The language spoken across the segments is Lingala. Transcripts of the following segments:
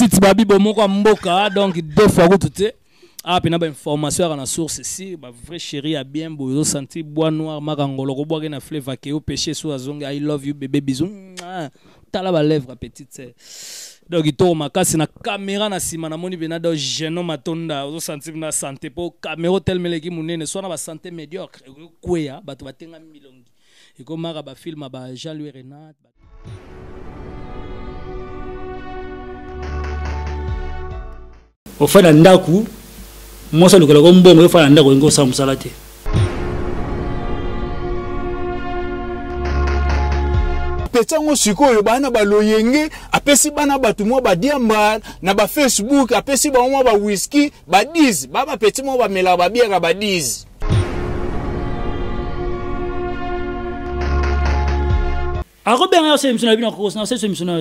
suite babi bomoko mboka donc deux fois tout ah pena ba information à la source ici ba vrai chéri a bien beau senti bois noir makangolo ko boire na fleuve ke au péché sur azonga I love you bébé bisous tala ba lèvre petite donc il tourne ma casse na caméra na sima na moni bena do gênant matonda au senti na santé pour caméra tellement les qui munene soit na ba santé médiocre kwea ba to batenga milongi et comme mara ba film ba Jean-Louis Renard. Au fait d'andaku moi ça le colonne bon au fait d'andaku ngo sa musalate petango sikoyo bana baloyenge apesi bana batu mo ba diamba na ba Facebook apesi ba mo ba whisky ba 10 baba petit mo ba mela ba bière ba 10 Robert c'est monsieur na ko c'est monsieur na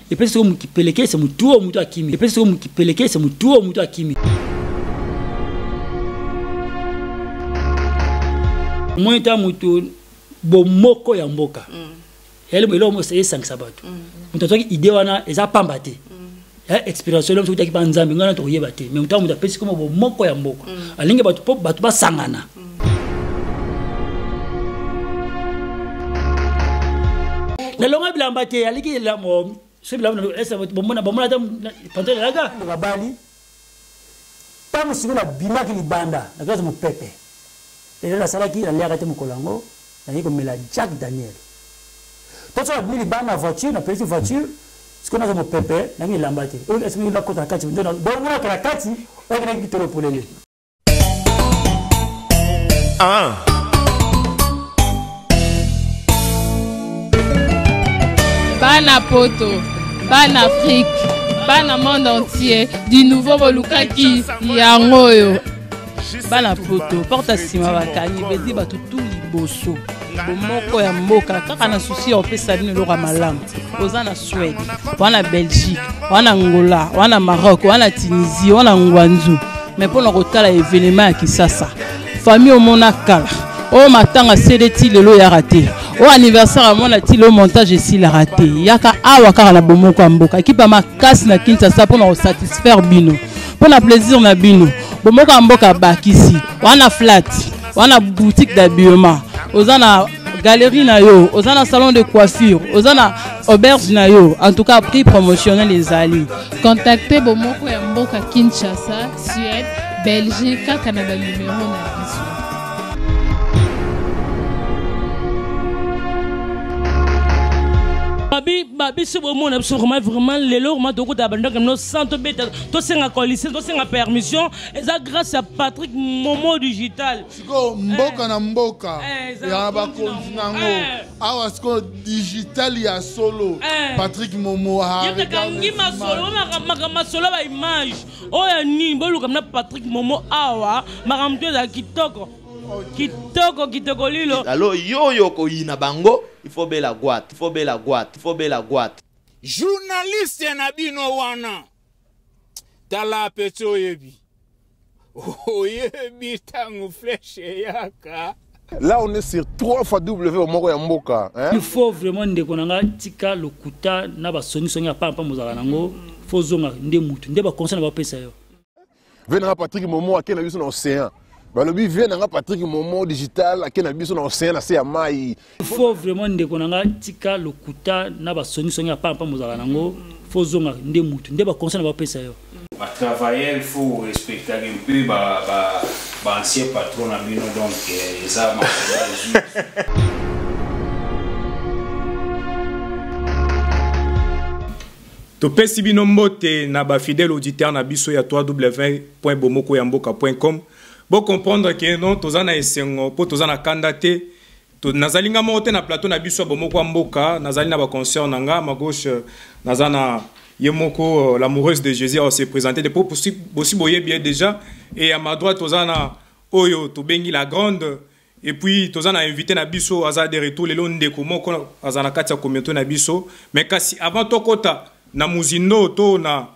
et puis c'est comme qui peleke c'est mutuo mutu akimi et puis c'est comme qui peleke c'est mutuo mutu akimi moi ta mutu bomoko ya mboka elle me l'homme c'est 5 sabatu mutu toki idée wana eza pambate expérience l'homme toki ba nzambe ngana to yeba te mais mutu mutu pesi comme bomoko ya mboka alinge batu ba sangana la longa bilamba te aliki la mo c'est là esa bomona ta pantalon laga babali pas monsieur la bima ki libanda la grâce mon pépé et là ça là qui la lèvre te mokolango na ko mela Jack Daniel toi tu as mis libanda voiture na petite voiture ce qu'on a mon pépé na ngi lamba te o est-ce que la kota kati bon mona ka kati o na ki tolo polele ah Bana poto, bana Afrique, bana monde entier, du nouveau Volukaki, Yangoyo. Bana poto, porte à Sima Bakani, Bedi Batutu Liboso, Bomoko ya Mboka, kaka na souci on peut saluer le Ramalam, Ozana Suède, wana Belgique, wana Angola, wana Maroc, wana Tunisie, wana Ngwanzu. Mais pour le retard événement à Kisasa, famille au Monakala. Oh matanga CDT lelo ya raté. Oh anniversaire à mon ati le montage ici la raté. Yaka awa kaka la bomoko amboka. Kipa makasi na Kinshasa pour nous satisfaire bino. Pour la plaisir na bino. Bomoko amboka bakisi. Wana flat. Wana boutique d'habillement. Ozana galerie na yo. Ozana salon de coiffure. Ozana auberge na yo. En tout cas prix promotionnel les alliés. Contactez bomoko ya mboka Kinshasa, Suède, Belgique, Canada numéro na biso. Babi c'est vraiment les lots ma doko d'abandon comme nos centres bêta to senga coalition to senga permission et ça grâce à Patrick Momo digital siko mboka na mboka ya ba kontinango awa siko digital ya solo Patrick Momo ha yekangi masolo masolo ba image oya ni bolu comme Patrick Momo awa makamto za kitoko kitoko lilo alors yo ko ina bango il faut bela guate, il faut bela guate, il faut bela guate. Journaliste na bino wana tala peto yebi oyebi tangu flèche yaka. Là on est sur 3 fois W au Moko ya Mboka hein? Il faut vraiment ndekonanga tika lokuta na ba soni soni pa mozala nango faut zonga nde mutu nde ba conseil na ba pesa yo venanga Patrick Momo akena biso na océan. Balobi venanga Patrick Momo digital akena biso na océan na se ya mai. Il faut vraiment ndekonanga tika lokuta na ba soni soni pa mozala nango faut zonga nde mutu nde ba conseil na ba pesa yo. Ba travailler il faut respecter un peu ba ancien patron na bino donc ça marche. Topesi bino mbote na ba fidèle auditeur na biso ya www.bomokoyamboka.com. Bon comprendre que non tozana esengo po tozana kandate to nazalinga mote na plateau na biso bomoko mboka nazali na ba concert nanga ma gauche nazana yemoko l'amoureuse de Jésus on s'est présenté de aussi boye bien déjà et à ma droite tozana oyo to bengi la grande et puis tozana invité na biso aza de retour lelo ndeko moko azana kati ya communauté na biso mais kasi avant tokota na muzindo to na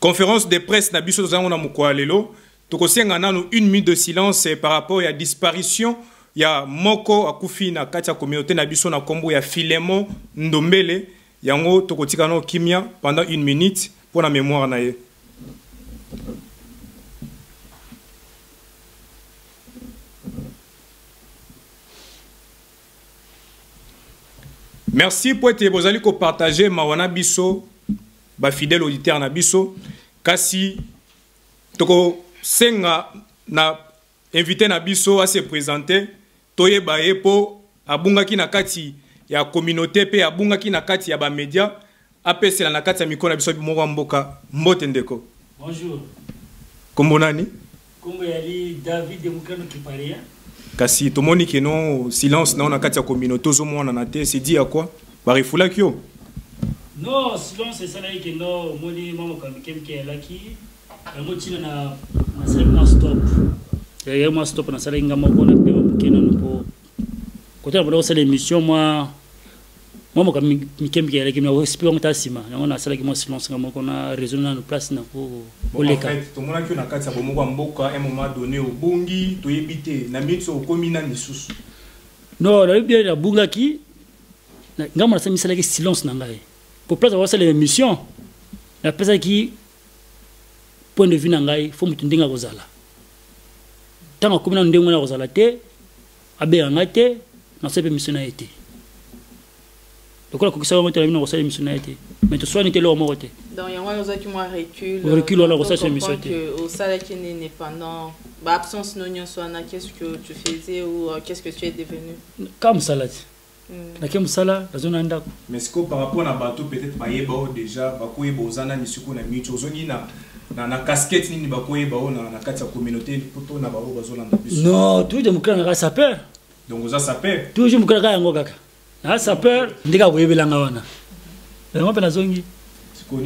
conférence de presse na biso tozana na mukwa lelo tokosenga nanu 1 minute de silence par rapport à la disparition ya moko akufi na kati ya communauté na biso na kombo ya Filemon Ndombele yango tokotika no kimia pendant 1 minute pour la mémoire na ye. Merci pour être bozali ko partager mawana biso ba fidèle auditeur na biso kasi toko senga na invité na biso à se présenter toye baye po abunga ki na kati ya communauté pe abunga ki na kati ya ba média apesela na kati ya mikona biso moko mboka mbote ndeko. Bonjour. Kombo nani? Kombo yali David Mukano Kiparia. Kasi tomoni ke non silence na kati ya communauté zo mona na te c'est dit à quoi? Ba refula kyo. Non, silence c'est ça là que non moni mama comme quelqu'un là qui yango tina na sala stop. Ya moi stop na sala ngama ko na pe mukena no ko ta bolo sala émission moi comme Mikem qui là qui me explique on ta sima on a sala qui moi silence ngama ko na raisonner na place na ko oleka. En fait tomona kyo na kati ya bomoko mboka à un moment donné au bungi to yebite na mitso komina misusu. Non, la bien la bunga qui ngama na sala misala ki silence na ngai. Pour place avoir sala émission la pesa qui point de vue na ngai faut mutundinga kozala. Tant que komina ndenge na kozala te abe ngate na sepe mission na été. Donc là, ça va mettre la vie dans la mission. Mais tu sois n'était là au moté. Donc il y a un qui moi recule. Recule là, ça c'est mission. Au salaire qui n'est pendant absence non soit qu'est-ce que tu faisais ou qu'est-ce que tu es devenu? Comme salade. Na comme salade, la zone anda. Mais ce que par rapport à bateau peut-être bayeba déjà bakoye bozana ni suko na micho zongi na casquette ni bakoye ba na kati ya communauté poto na ba bazona na biso. Non, tout de mukana ka sapeur. Donc oza sapeur. Toujours mukana ka yango kaka. Na sapeur ndika koyebelanga wana. Ngo pe na zongi.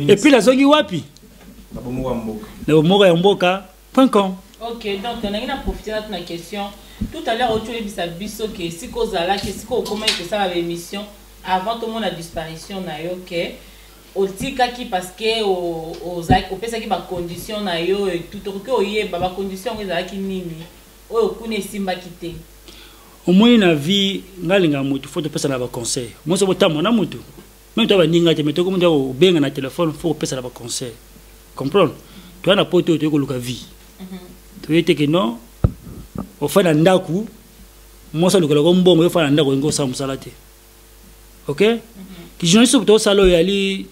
Et puis la zongi wapi? Na bomoka mboka. Na bomoka ya mboka.com. OK, donc on a profité de la question. Tout à l'heure, tu as dit ça biso que si kozala que si comment que ça la émission avant tout le monde la disparition na yo OK. Au tika qui parce que au pesa qui ba condition na yo et tout que oye ba condition ezala ki nini. Oyo kune simba kité. Au moins na vie ngalinga mutu faut te pesa na ba conseil. Moi so botamo na mutu. Même toi ninga te meto comme o benga na téléphone faut pesa na ba conseil. Comprendre? Tu as na poto to ko luka vie. Tu ete que non au fait na ndaku moi ça luka ko mbongo yo fa na ndako ngo sa musala te. OK? Ki journaliste to salo yali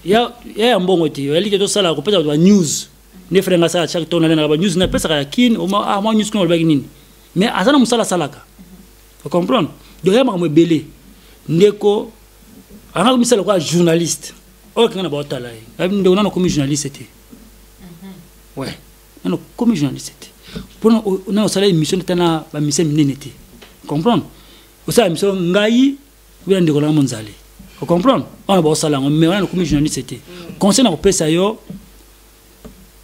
ya mbongo te yali to sala ko pesa ba news. Ne frenga sa chaque ton na ba news na pesa ka kin o ma news ko ba nini. Mais azana musala salaka. Vous comprenez? Donc, il y a un belé. Ndeko, on a commis quoi journaliste. Oh, quand on a battu là, on a commis journaliste. Ouais, on a commis journaliste. Pour nous, on a une mission de tana, une mission minérité. Vous comprenez? Vous savez, mission ngai, vous avez décollé monzali. Vous comprenez? On a battu là, mais on a commis journaliste. Concernant le PSAO,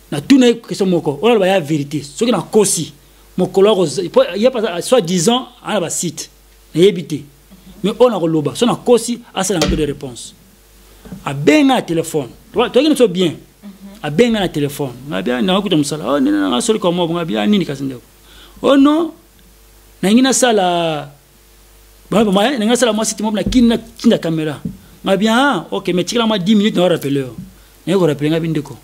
na tout n'est question moko. On a la vérité. Ce qui est en cause. Mon collègue, il y a pas soit 10 ans, on a un site, mais on a le bas, on a aussi assez de réponses. A bien un téléphone, toi qui nous bien, a bien un téléphone, on a bien un coup de musala, oh non, sorry comment on a bien ni kasinde. Oh non, n'ingina sala, bon moi n'ingina sala moi c'est moi na caméra, on bien ok mais tu l'as moi 10 minutes on rappelle, n'ai ko rappeler ngabinde ko.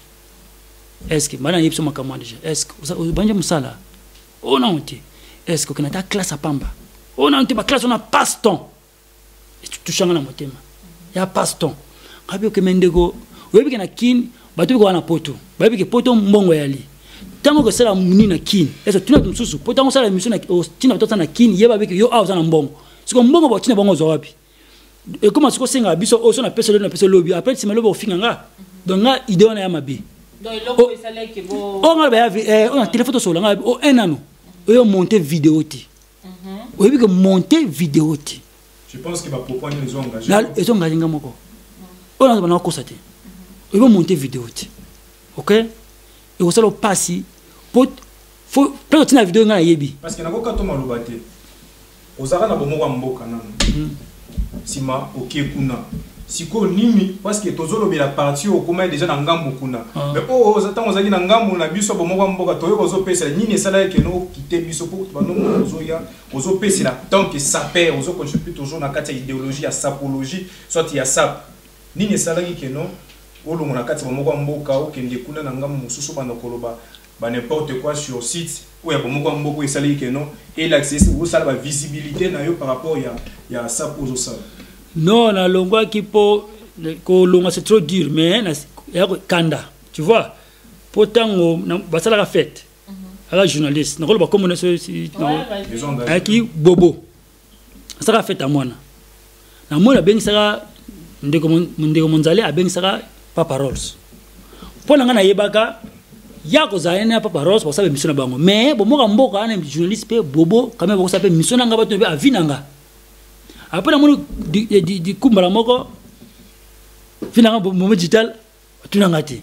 Est-ce que maintenant il y a ma commande déjà, est-ce que vous banja musala? Oh non, est-ce que tu as classe à Pamba? Oh non, tu as classe, on a passe-temps. Et tu changes la moitié. Il y a passe-temps. Tu as vu que Mendego, tu as vu qu'il y a kin, tu as vu poto. Tu as vu que poto mbongo yali. Tant que c'est la mouni na kin, est-ce que tu as vu que poto c'est la mission na kin, il y a avec yo a dans mbongo. C'est comme mbongo tu n'as pas mbongo zoapi. Et comment est-ce que c'est un abisso, oh son appelle le lobby. Après c'est le lobby au finanga. Donc là idée on a mabi. Donc il faut ça là que bon. On a téléphone sur là, oh un an. On monter vidéo ti. Oui que monter vidéo ti. Je pense qu'il va proposer les engagés. Là ils sont engagés ngamoko. On a pas constaté. Ils vont monter vidéo ti. OK? Et vous allez passer faut peut-être la vidéo ngana yebi. Parce que na ko kato malobate. Ozara na bomo wa mboka nana. Sima OK kuna. Siko nimi parce que tozolo bi la partie au comment déjà na ngambo kuna. Mais oh ozata ozali na ngambo na biso bomo wa mboka toyo kozo pesa nini sala ke no quitter biso pour ba no ozo ya ozo pesa la tant que ça perd ozo contribue toujours na kati idéologie ya sapologie soit ya sap nini sala ke no olongo na kati bomoko mboka okende kuna na ngamu mususu bana koloba ba n'importe quoi sur site ou ya bomoko mboko esali keno et l'accès ou ça la visibilité na yo par rapport ya ça pour ça. Non, na longwa qui po ko longa c'est trop dur mais ya kanda, tu vois. Pourtant basala la fête. Ala journaliste, na koloba comme on est qui bobo. Ça la fête à moi. Na moi ben ça ndeko monzale a ben ça Papa Rolls. Pour nga yebaka ya ko zaena Papa Rolls pour ça mission na bango. Mais bon mo mboka na journaliste pe bobo quand même pour ça pe mission nga bato be avinanga. Après na mo di kumbala moko finanga mo digital tunanga ti.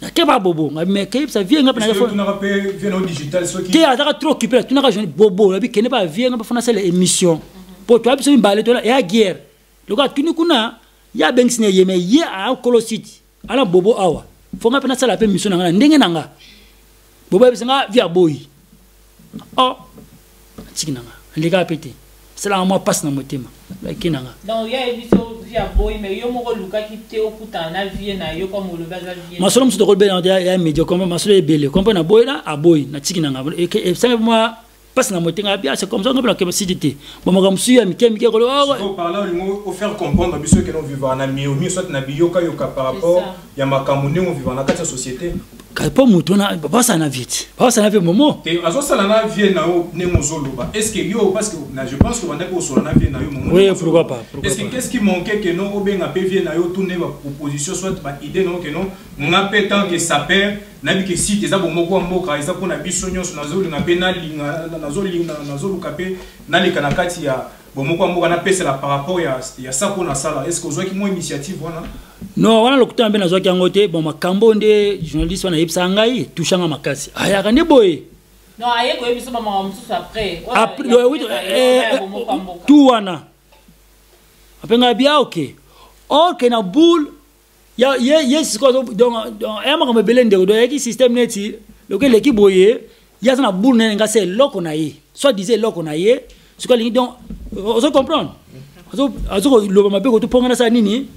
Na ke ba bobo mais ke ça vient nga na fo. Tunanga pe vient au digital so qui. Ke azaka trop occupé tunanga jeune bobo la bi kene ba vient nga fona c'est l'émission. Pour toi biso mbale to la ya guerre. Le gars tuni kuna ya bengi ne yeme ye a kolositi. Ala bobo awa fonga pena sala pe mission nga ndenge nanga bobo bisenga via boy oh tikina nga ndika pete sala moi passe na motema kinanga donc ya ebiso via boy mais yo moko luka ki te okuta na vie na yo comme le bas vie masolo mso to kolbe na ya media comme masolo ebele comme na boy na a boy na tikina nga et ça moi passe na motenga bien c'est comme ça on peut la capacité bon moi comme si amike ko oh par là il faire comprendre biso que nous vivons na miomi soit na biyoka yoka par rapport ya makamune on vivant na kati société kaipo mutu na papa ça na vite papa ça na vie momo et azo sala na vie na o ne mozoloba est-ce que yo parce que je pense que on a ko solo na vie na yo momo oui pourquoi pas est-ce que qu'est-ce qui manquait que non o benga pe vie na yo tourner ba proposition soit ba idée non que non on a pas tant que ça perd na bi que si des abo moko mboka isa ko na biso nyonso na zo linga pe na linga na zo luka pe na lika na kati ya bomoko mboka na pesa la par rapport ya ça qu'on a ça là est-ce que vous avez une initiative voilà non wana lokuta mbe nazo ki ngote bon makambo nde journaliste wana yebisa ngai tushanga makasi aya kande boye non aye ko yebisa mama mususu après oui tout wana apenga bien OK na boule ya yes ko donc ya makambo belende do ya ki système neti loke l'équipe boye ya sana boule na ngase loko na ye soit disait loko na ye ce que donc on se comprendre azo lo ba mabeko to ponga sa nini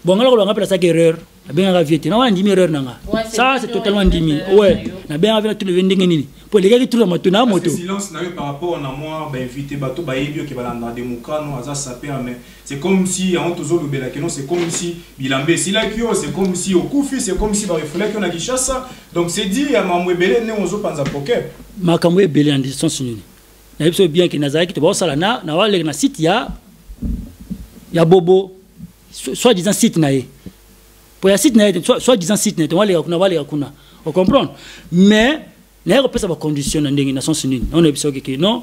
bon ngala ko ngapela sa erreur na benga ga viete na wana ndimi erreur nanga ça c'est totalement ndimi ouais na benga vina tout le vendenge nini pour les gars qui trouvent matuna moto silence na par rapport na moi ba invité bato ba yebio ke balanda demokano aza saper mais c'est comme si on toujours le bela que non c'est comme si bilambe si la kio c'est comme si au kufi c'est comme si ba reflet que na Kinshasa donc c'est dit ya mamwe belé ne on zo panza poker makamwe belé en distance nini na yebso bien que nazaki to ba sala na wale na site ya bobo soit disant site naé pour ya site naé soit disant site naé wale kuna on comprend mais na ko pesa ba condition na ndenge nation unie on a biso que non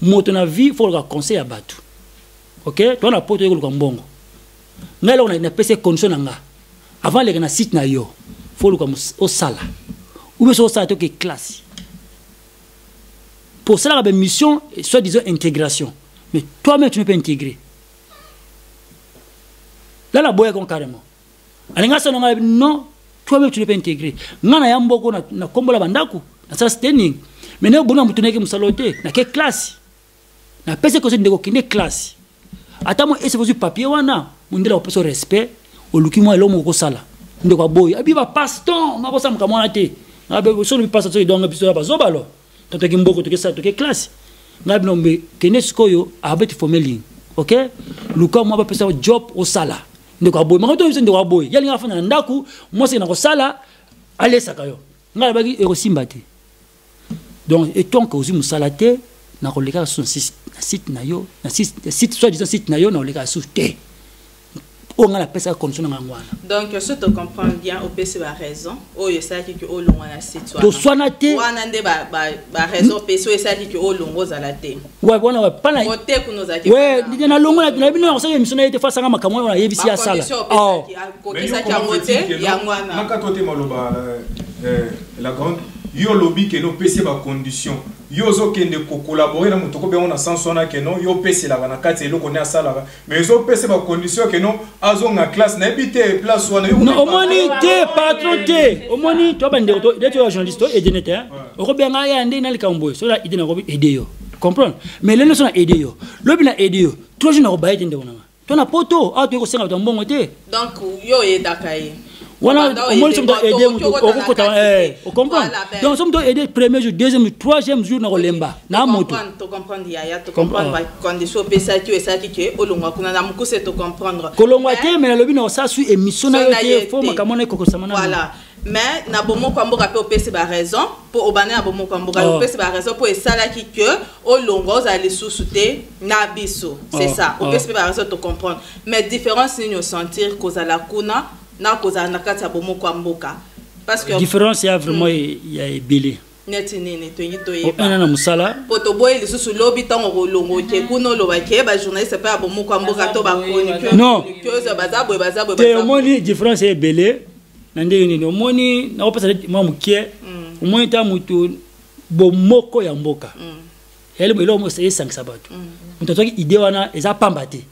moto na vie faut le conseil à batu OK toi na poto ko mbongo ngalo na pesa condition nga avant le na site na yo faut le au sala ou bien au sala to que classe pour cela la mission soit disant intégration mais toi-même tu ne peux pas intégrer. Là, la boya carrément. Non, toi-même tu ne peux pas intégrer. Nana yamboko na kombola bandaku, na ça standing. Mais ne bona mutuneke musalote, na quelle classe? Na pese ko ndeko kine classe. Ata mo ese vozu papier wana, mundela opeso respect, oluki mo elomo ko sala. Ndeko boy, abi ba paston, ma bosa mkamona te. Ngabe so lu passe so donga biso ba zobalo. Tanto ki mboko to ke sa to ke classe. Ngabe no me kenesko yo abeti formeling. OK? Luka mo ba pesa job au sala. Ndeko boy mangato biso ndeko boy yali nga fana ndaku mo se na ko sala alesa kayo ngala baki e ko simba te donc et tant que ozi musala te na ko leka son site na yo na site soit disant site na yo na leka sous te o ngala pesa condition nga ngwana donc je te comprends bien au PC ba raison o yo ça ki o longa na site to swana te wana nde ba raison PC o ça ki o longo za la te ouais bona ouais pas na moté kuno za ki ouais ndi na longo na bino ça émission na été face nga makamwa na yebisi ya sala oh ko ki ça ki moté ya ngwana nakato te maloba la grande yo lobby que no PC ba condition yo zo kende ko collaborer na mutoko be on a sens on a que non yo PC la na kati eloko ne asala mais zo PC ba condition que non azo na classe na habiter place wana yo non omoni te patron te omoni to bande to de to journaliste et denete o ko be nga ya ndé na likambo so la idée na ko aider yo comprendre mais les leçons aider yo lobi na aider yo trois jours na ko baye ndé ona to na poto a to ko senga to mbongo te donc yo e dakai Voilà, au moins, nous sommes aidés, on comprend. Donc, nous sommes aidés premier jour, deuxième jour, troisième jour, nous lemba. Na moto. Tu comprends, Yaya, tu comprends, condition PSA, tu es ça qui est, au long, on a beaucoup de comprendre. Kolongwate, mais le lobby, nous ça suit émission, nous faut ma camone kokosamana. Voilà. Mais na bomo kwamboka pe opesi ba raison pour obane na bomo kwamboka opesi ba raison pour esala ki que au longo za les sous-souté na biso. C'est ça. Opesi ba raison to comprendre. Mais différence ni nous sentir cause la kuna na cause na kati ya bomo kwamboka. Parce que différence ya vraiment il y a belé. Neti nini to yito ye. On a musala. Poto boy les sous lobby tant au longo ke kuno lo ba ke ba journaliste pa bomo kwamboka to ba chroniqueur. Non. Que za bazabo bazabo. Te moni différence ya belé. Nande yoni omoni na opesa mwa mukie omoni ta mutu bomoko ya mboka ele belo mo se sangisa batu mutu toki ide wana eza pamba te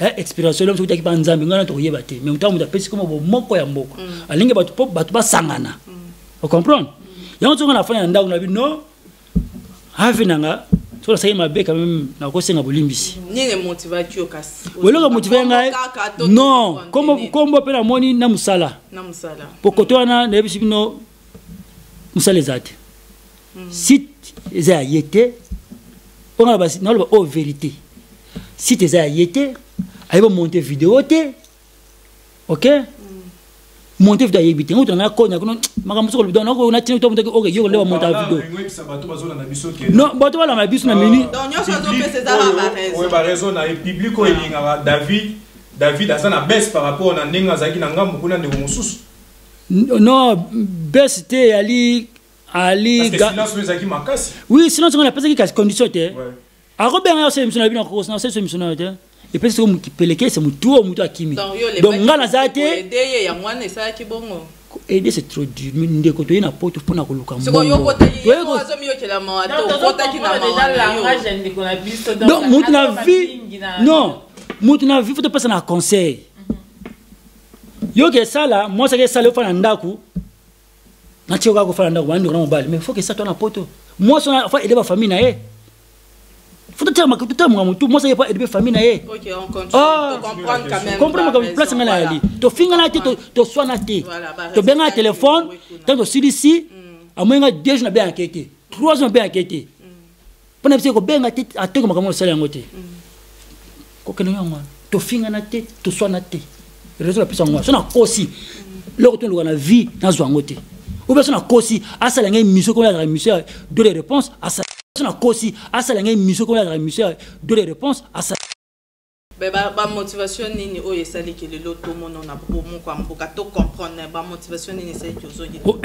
ya experience lo mutaki ba nzambe ngana to yeba te mais mutu mutu pesi comme bomoko ya mboka alinge batu pop batu ba sangana vous comprenez yango tonga na fanya ndako na bi no havinanga so ça m'a bé quand même na ko senga bolimbisi ni ne motivation kasi welo motiver ngai non comme pe na moni na musala pour que toi na ne bisi no musala zate si za yete on a basi na lo o vérité si te za yete ay ba monter vidéo te OK monter vidéo yebite on a ko na ko makambo so ko bidon ko na tini to monter OK yo le monter vidéo non bato wala ma biso na mini donc nyo so zo pese za ba raison oui ba raison na public ko elinga David a na baisse par rapport na ndinga zaki na ngambo kuna ndeko mususu non baisse te ali parce que zaki makasi oui sinon on a pas que condition te a robert ya se mission na bino ko na se mission na te et puis c'est qui peleke c'est mutu akimi donc ngala zate aider ya mwana ça ki bongo aider c'est trop dur ndeko to ina poto pona ko luka mbongo yo kota yo azomi yo kela mawa to kota ki na mawa donc mutu na vie non mutu na vie faut te passer na conseil yo ke sala moi ça ke sala fa na ndaku na tioka ko fa na ndaku bandi ko na mobile mais faut que ça toi na poto moi ça fa aider ba famille na ye faut te dire que tout le monde moi ça y pas aider famille na ye OK on continue to comprendre quand même comprendre comme place ngala ali to finga na te to soin na te to benga téléphone tant que ici à moins 2 jours na bien enquêter 3 jours bien enquêter pona bisi ko benga te ateko makamo sala yangote ko kenyo ngwa to finga na te to soin na te réseau la puissance ngwa so na kosi loko to na vie na zwangote ou bien so na kosi asala ngai mission ko la mission de les réponses à ça na kosi asala ngai mission ko la mission de les réponses à ça ba motivation nini o yesali ke le loto mono na bomo kwa mboka to comprendre ba motivation nini c'est que ozogi ko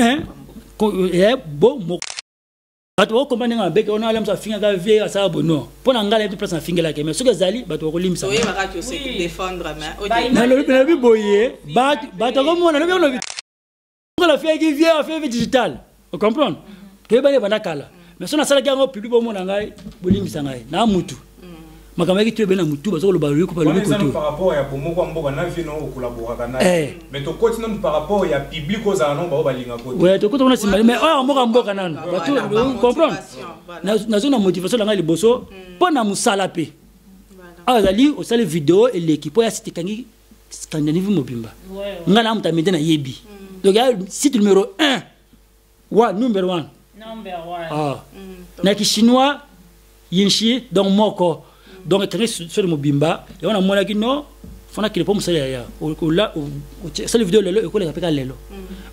bon mo bato ko comprendre nga beke on alam sa finga ka vie asa bono pona ngala tu place na finga la ke mais ce que zali bato ko limisa oui ba ka que c'est défendre mais OK na le bi boye bato ko mona no la fille qui vient à faire digital vous comprenez que ba ne kala mais so na sala kango public bo mona ngai bolimisa ngai na mutu makambo ki tuebe na mutu bazo lo ba ko pa lo ko par rapport ya bomo kwa mboka na vie no collaborer kana mais to continue par rapport ya public aux anon ba balinga ko ouais to ko na simali mais oh mboka nanu bato comprendre na zona motivation la ngai liboso pona musala pe azali o sala vidéo et l'équipe ya site kangi Scandinavie mobimba ngana muta medena yebi donc site numéro 1 numéro 1 na ki chinois yinchi donc moko donc très sur le mobimba et on a mona ki no fona ki le pomme ça ya là ça le vidéo lelo ko le kapeka lelo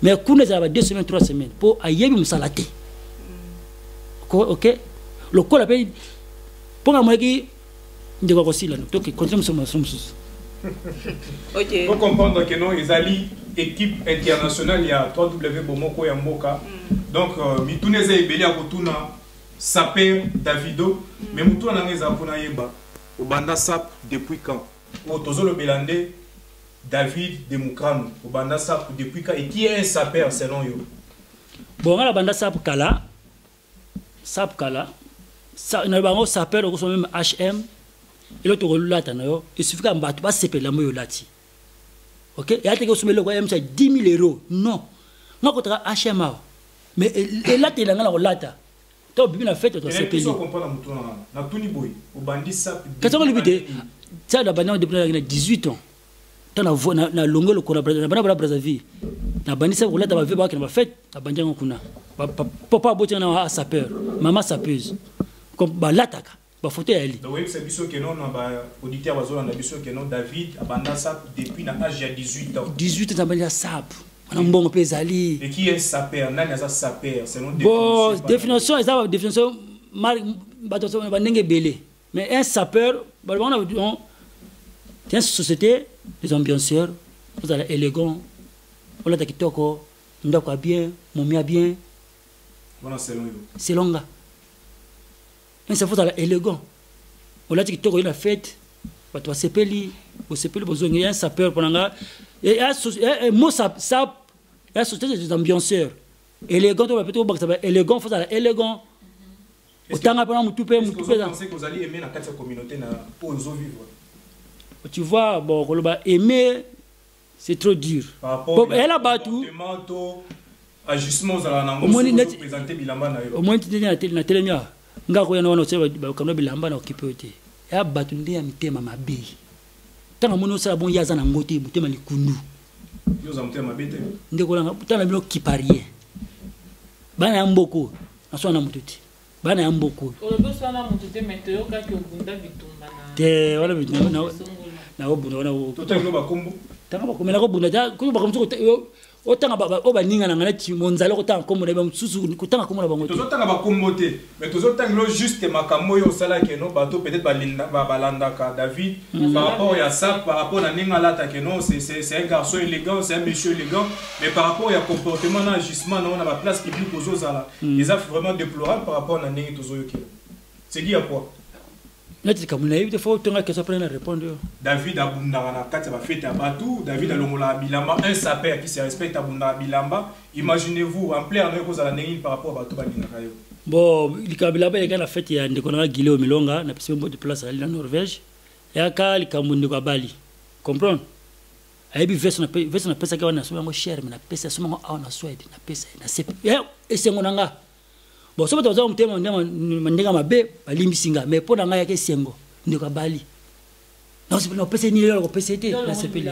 mais kuna za ba 2 semaines 3 semaines pour ayebi musalate OK le ko la pe pour nga moki ndeko ko sila donc continue sur OK pour comprendre que non ils ali équipe internationale il y a 3W Bomoko ya Mboka donc mituneza ebeli ya kotuna Saper Davido mais mutu anangeza pona yeba obanda sap depuis quand o tozolo belande David de Mukrano obanda sap depuis quand et qui est un saper selon yo bon la banda sap kala ça na bango saper ko so même HM et l'autre relata na yo il suffit que mbato ba sepela mo yo lati OK et ate ko somelo ko MSA 10 000 euros non ngako tra HM mais et là te langa la relata to bibi na fête to sepeli so comprendre mutu na tuni boy obandi sap kato ko libité ça da bana depuis 18 ans tana na longolo ko na Brazzaville na bandisa ko leta ba ve ba ke na fête na bandjango kuna papa botina na sapeur maman sapeuse comme ba lataka ba photo ya li donc oui c'est biso que non ba auditeur bazola na biso que non David abanda sap depuis na âge ya 18 ans 18 ans abanda sap on mbongo pe zali et qui est sapeur nani asa sapeur c'est non définition eza définition ba to ba ndenge belé mais un sapeur ba on a une société les ambianceurs vous allez élégant on a ta kitoko ndako bien momia bien voilà c'est longa mais ça faut aller élégant on a ta kitoko une fête ba to sepeli au sepeli bozongi un sapeur pendant et un mot ça la société des ambianceurs élégant on va plutôt élégant faut aller élégant autant pendant mutupe vous pensez que vous allez aimer la quatre communauté na pour vivre. Tu vois, bon, aimer, c'est trop dur. Elle a battu. Ajustement, vous allez présenter Bilamba. Au moins, tu es na télé. Nga ko yana wana ba kamno Bilamba na okipote. Elle a battu ndia mitema mabe. Tanga mono sa bon yaza na ngote mutema likundu. Yo za mutema mabe te. Ndeko langa tanga bilo kiparie. Bana ya mboko, naso na mututi. Bana ya mboko. Oloboso na mututi meteo ka ki obunda bitumba na. Te wala bitumba na obunda wana totanga bakombo tanga bakomela ko bunda ta ko bakomso o tanga ba ninga na ngana ti monzala ko tanga komona ba msusu ko tanga komona bango te totanga bakombo te mais tozotanga lo juste makambo yo sala ke no bato peut-être balanda ka David par rapport à ça par rapport à ninga lata ke no c'est un garçon élégant c'est un monsieur élégant mais par rapport à comportement na agissement na ba place publique aux zala ils a vraiment déplorable par rapport à ninga tozo yoki c'est dit à quoi. Il faut que ça prenne à répondre. David Abunda na kati ba fête à Batou, David Alongola Bilamba, un sapeur qui se respecte à Abunda Bilamba. Imaginez-vous en plein année cause à la Néine par rapport à Batou Balina. Bon, il Kabilaba il y a la fête il y a ndekona Guilé au Milonga, na pesi de place à la Norvège. Et à Kali Kamunde ko Bali. Comprendre? Aibi veste na pesa ka wana so cher mais na pesa so ngo na Suède na pesa na sepe. Et c'est ngonanga. Bon, ça va te dire que mandinga mabe balimbisinga mais pour nanga yake sengo ndeko bali non c'est pas pese ni le pese te na sepeli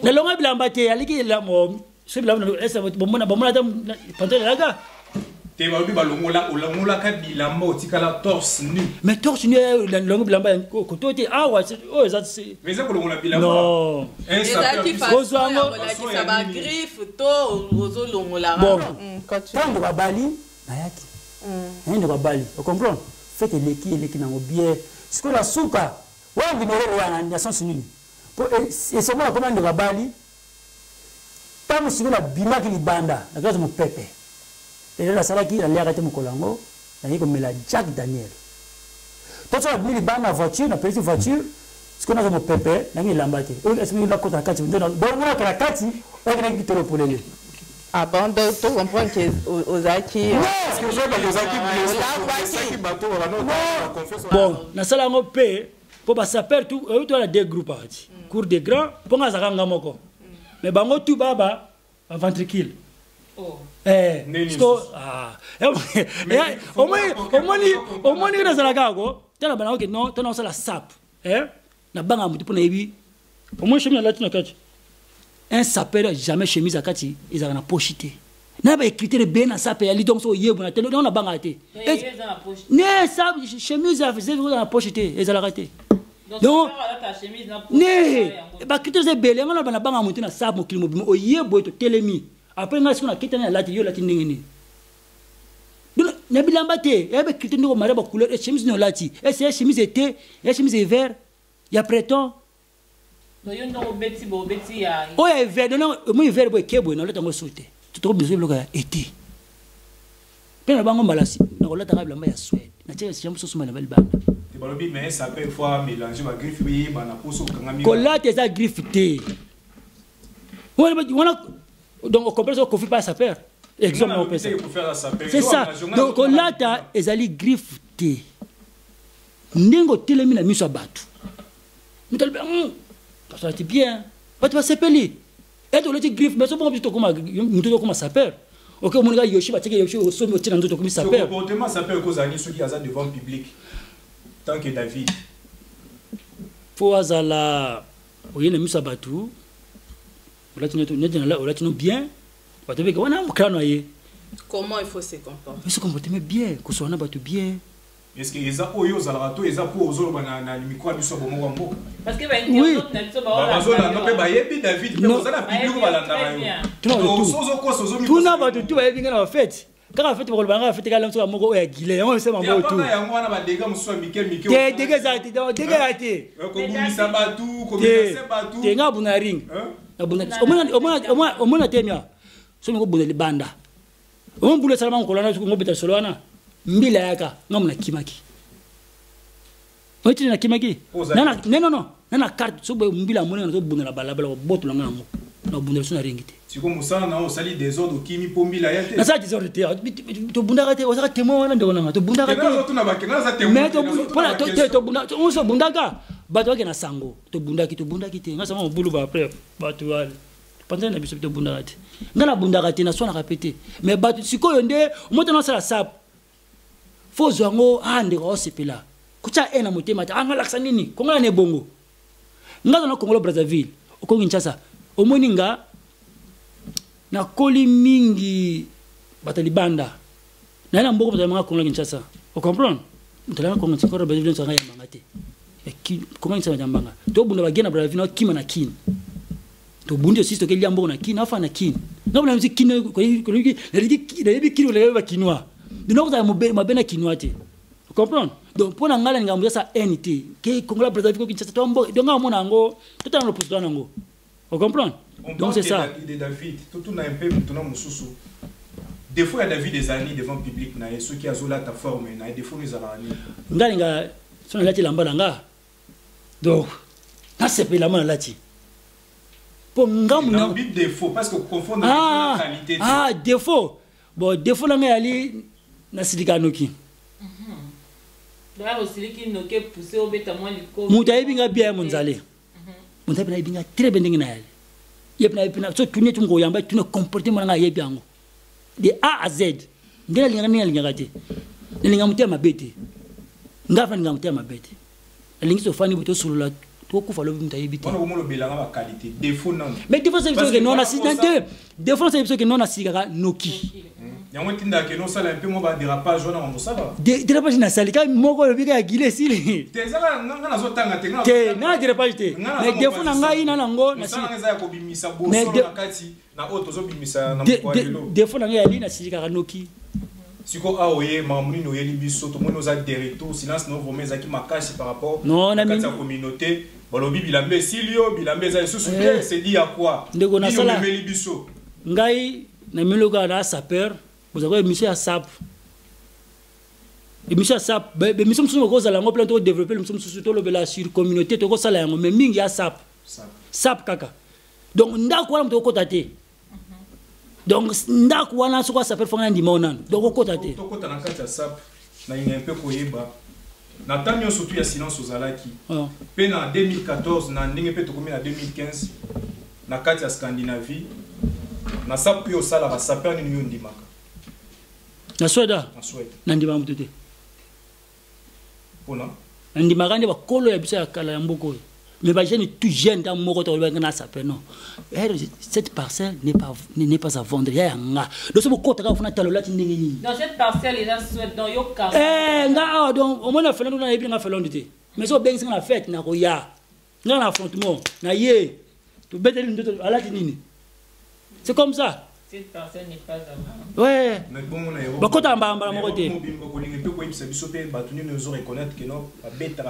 na longa bilamba te aliki la mo c'est bilamba esa bomona ta pantalon laga te ba bi balongola ka bilamba otikala torse nu mais torse nu la longa bilamba ko to te wa oh ça c'est mais ça ko longola bilamba non un sapeur ozango ça ba griffe to ozo longola bon quand tu bali bayaki ndio babali ukomprendre faites les nango bien ce que la souka wa binero wana ndia sens nini pour et c'est moi comment ndio babali tamu sikuna bimaki libanda na kaza mo pepe et la sala qui la lera te mokolango na yiko mela Jack Daniel to so bimili banda voiture na petite voiture ce qu'on a mo pepe na ngi lambate est-ce que la kota kati ndio bon na kala kati wa kina kitoro polele. Ah bon, donc tu comprends que Ozaki... Bon, na sala ngo pe po ba saper tout to la deux groupes ati. Cour des grands, po nga zakanga moko. Mais bango tout baba ventricule. Oh. Sto au moins ni na sala gago, tala bana OK non, tala sala sap. Na banga mutu pona yebi. Au moins chemise la tina kati. Un sapeur jamais chemise à kati ils ont na pochité na ba critère ben na sapeur ali donc so yebo na tele na banga te ne ça chemise à faisait na pochité ils ont raté donc ne ba critère c'est belé ngana bana banga mutu na sap mo kilimo bimo o yebo to telemi après nga sikona kitana lati yo lati ndengeni donc na bilamba te ya ba critère ndiko mara ba couleur et chemise no lati et c'est chemise été et chemise vert ya préton. Oh, il vert, non, moi, vert, boy, kebo, non, l'autre, moi, sauté. Tu trouves besoin de l'autre, été. Puis, on va malasi, on va l'autre, on va Suède. On va dire, c'est un belle bande. Mais ça peut fois mélanger ma griffe, oui, ma pousse au kangami. Colla, t'es à griffe, t'es. Donc, on comprend qu'on ne fait pas sa peur. Exemple, on peut ça. C'est ça. Donc, là, t'as les alliés griffe, t'es. N'engo télémine à miso batu. Nous t'allons ça va bien. Tu vas s'appeler. Et tu le griffe, mais c'est bon, tu comme sapeur. Ok, mon gars, Yoshi va tirer Yoshi au sommet, tu as comme sapeur. Le comportement sapeur cause à ceux qui ont devant le public. Tant que David. Faut azala. Oui, le musa batu. olatino bien bato beke wana mokano ye comment il faut se comporter mais se comporter mais bien kosoana bato bien est-ce que eza oyo ozalaka to eza po ozoloba na micro biso bomo wa mboka parce que oui bazolanda mpe bayebi David mpe ozala public balandaka yo sozokosa ozomikosa tuna bato tu bayebi nga na bafete kaka fete bakoloba nga bafete kala mosuka moko oyo ya gile yango esema mbo tu yango wana badega mosusu ya mike te dege eza te dege ya te kobumisa batu kominase batu te nga buna ring omona temia somi kobuna libanda omo bule salama nkolana suku ngobeta solo wana mbila yaka nga muna kimaki oitini na kimaki nana carte so mbila moni na to buna la balabala boto langa mo na bunda so na ringi te siko musana na osali désordre kimi pombila ya te na sa désordre te to bunda ka te osaka témoin wana ndeko nanga to bunda ka te na to na bakena za témoin mais to bunda on so bunda ka bato ke na sango to bunda ki te nga sama mbulu ba après bato wale pendant na biso to bunda ka te nga na bunda ka te na so na répéter mais bato sikoyo nde moto na sala sap fo zwango ande ko sepela kucha ena motema ta anga laksa nini kongola ne bongo nga na Congo Brazzaville okongi Kinshasa omoni nga na koli mingi batalibanda na ina mboko batalanga Congo Kinshasa o comprendre batalanga Congo Kinshasa Brazzaville so nga yambanga te Congo Kinshasa yambanga to bunda bagena Brazzaville no kima na kin to bundi aussi to ke liambo na kin afa na kin na buna mzi kin ko na libi kilo le ba kinwa dino ko mabena kinwa te o comprendre donc pour ngala ngambo sa NT ke Congo Brazzaville Kinshasa to mbo donc ngamo nango to tana opposition nango on comprend donc c'est ça de David tout na un peu maintenant mususu des fois il y a David des années devant public na ceux qui azola ta forme na des fois ils arani ngalinga sona lati lamba langa donc na sepe la mana lati pour ngamu na bit défaut parce que confondre la qualité défaut bon défaut langa yali na silikanoki là aussi qui no ke pousser au beta moi liko mutayibi nga bien monzale mutayibi na ibinga très bien ngina yali yepna so tuni tungo yamba tuni comportement nga yebi yango de A à Z ngela linga gati linga mutia mabete ngafa linga mutia mabete lingi so fani boto sulula to kufa lo mutayibi te on mo lo belanga ba qualité défaut non mais défaut c'est que non assistant défaut c'est que non assistant noki yango tinda ke no sala un peu mo ba dérapage wana on sala dérapage na salika moko lo bika gile sili te zala nga na zo tanga te na dérapage te mais défaut na ngai na nango na sala nga ko bimisa boso na kati na auto zo bimisa na mkwalelo défaut na ngai ali na silika kanoki siko aoye mamuni no yeli biso to mono za directeur silence no vomeza ki makasi par rapport non na la communauté balobi bilambe silio bilambe za susu ke c'est dit à quoi ndeko na sala meli biso ngai na meloka na sapeur vous avez monsieur Asap et monsieur Asap be monsieur mususu ko zala ngo plan to développer monsieur mususu to lobela sur communauté to ko sala yango mais mingi Asap sap kaka donc ndako wana mto ko tate donc ndako wana so ko sapeur fanga ndima onana donc ko tate to ko tana kati Asap na un peu koyeba na tanyo surtout ya silence ozalaki pe na 2014 na ndenge pe to komi na 2015 na kati ya Scandinavie na sap yo sala ba sapeur ni ndimaka na Sweden na ndima mutute pona ndima kande ba kolo ya bisa kala ya mboko mais ba jeune tout jeune dans moko to ba na sapeur non cette parcelle n'est pas à vendre ya nga donc so ko taka funa talo lati ndenge ni dans cette parcelle ina Sweden dans yo ka nga donc au moins na felando na yebi nga felando te mais so bengi na fête na ko ya nga na affrontement na ye to beteli ndoto alati nini c'est comme ça. Cette personne n'est pas à vendre. Ouais. Bakota mbamba moko te.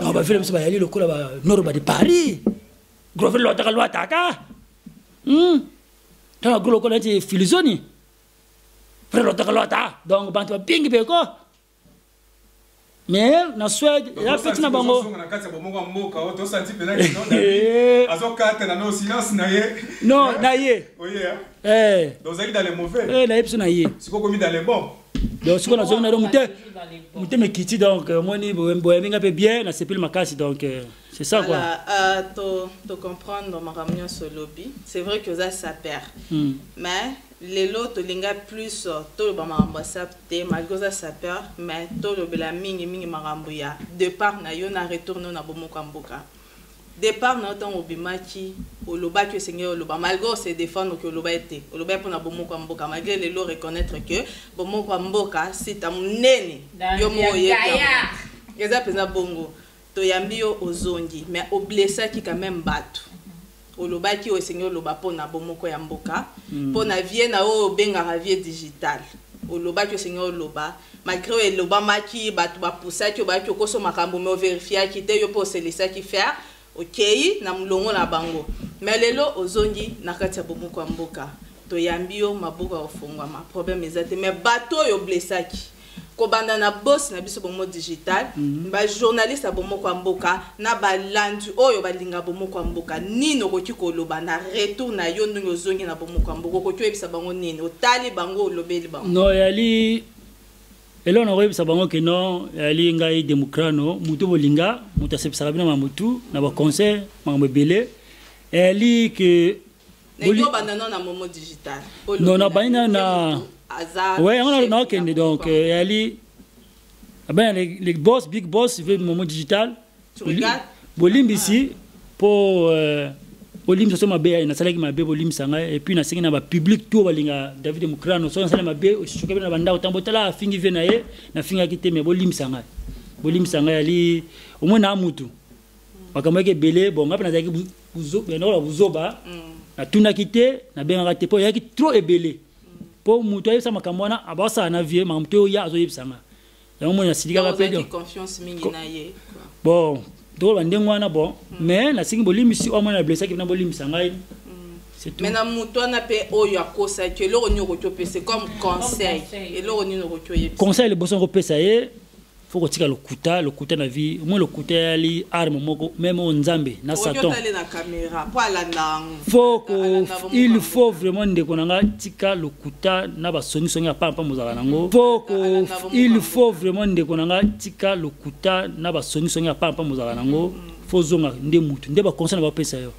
Non ba film ba yali lokola ba norba de Paris. Grover lo taka lo ataka. Tana golo ko lati filizoni. Frère lo taka lo ata. Donc bantu ba pingi be ko. Mais na Suède ya petit na bango. Non, na ye. Donc ça dans les mauvais. Na yepso na ye. Siko komi dans les bons. Donc siko na zone na muté me kiti donc moi ni boyeminga pe bien na sepil makasi donc c'est ça quoi. To comprendre ma ramener sur lobby. C'est vrai que ça perd. Mais les lots linga plus to ba marambo sapte malgré ça perd mais to le bela mingi marambo ya de part na yo na retourner na bomoko mboka. départ na temps obimaki oloba que seigneur oloba malgré se défendre que oloba était oloba pour na bomoko mboka malgré les lo reconnaître que bomoko mboka c'est ta munene yo moye eza pesa bongo to yambi yo ozongi mais oblessa ki quand même bato oloba ki o seigneur oloba pour na bomoko ya mboka pour na vie na o benga vie digital oloba que seigneur oloba malgré oloba maki bato ba poussa ki ba ki koso makambo me vérifier ki te yo pour se laisser ki faire OK na mulongo na bango mais lelo ozongi na kati ya bomoko mboka to yambi yo maboka ofungwa ma problème ezate mais bato yo blessaki ko banda na boss na biso bomo digital ba journaliste ya bomoko mboka na balandu oyo balinga bomoko mboka nino ko kikoloba na retour na yo ndongo ozongi na bomoko mboka ko kyoyebisa bango nini otali bango olobeli bango no yali elo na koyebisa bango ke non yali ngai demokrano mutu bolinga mutu asepesaka bino mamutu na baconseil makambo ebele yali ke Nego banana na momo digital. Non na banana na ouais on a okende donc yali ben les boss big boss veut momo digital. Tu regardes bolimbi ici pour bolimbi so mabe na salaki mabe bolimbi sanga et puis na sengi na ba public tout balinga David Mukrano so na sala mabe shoka na banda otambotala fingi ve na ye na finga kite me bolimbi sanga yali au moins na mutu bakamweke belé bon ngapa na zaki buzoba na tuna kite na benga te po yaki trop ebelé po mutu ayesa makambo wana abasa na vie mamuto ya azo yebsanga ya mo na sidika ka pedo confiance mingi na ye bon do bandengo wana bon mais na singi bolimisi o mo na blessa ki na bolimisa ngai c'est tout mais na mutu na pe oyo akosa ke lo ni ko pese comme conseil et lo ni ko yebisa conseil le boson ko pesa ye faut que tika lokuta na vie moi lokuta yali arme moko même on nzambe na satan il faut vraiment ndeko nanga tika lokuta na ba songi songi pa mozala nango il faut vraiment ndeko nanga tika lokuta na ba songi songi pa mozala nango faut zonga nde mutu nde ba conseil na ba pesa yo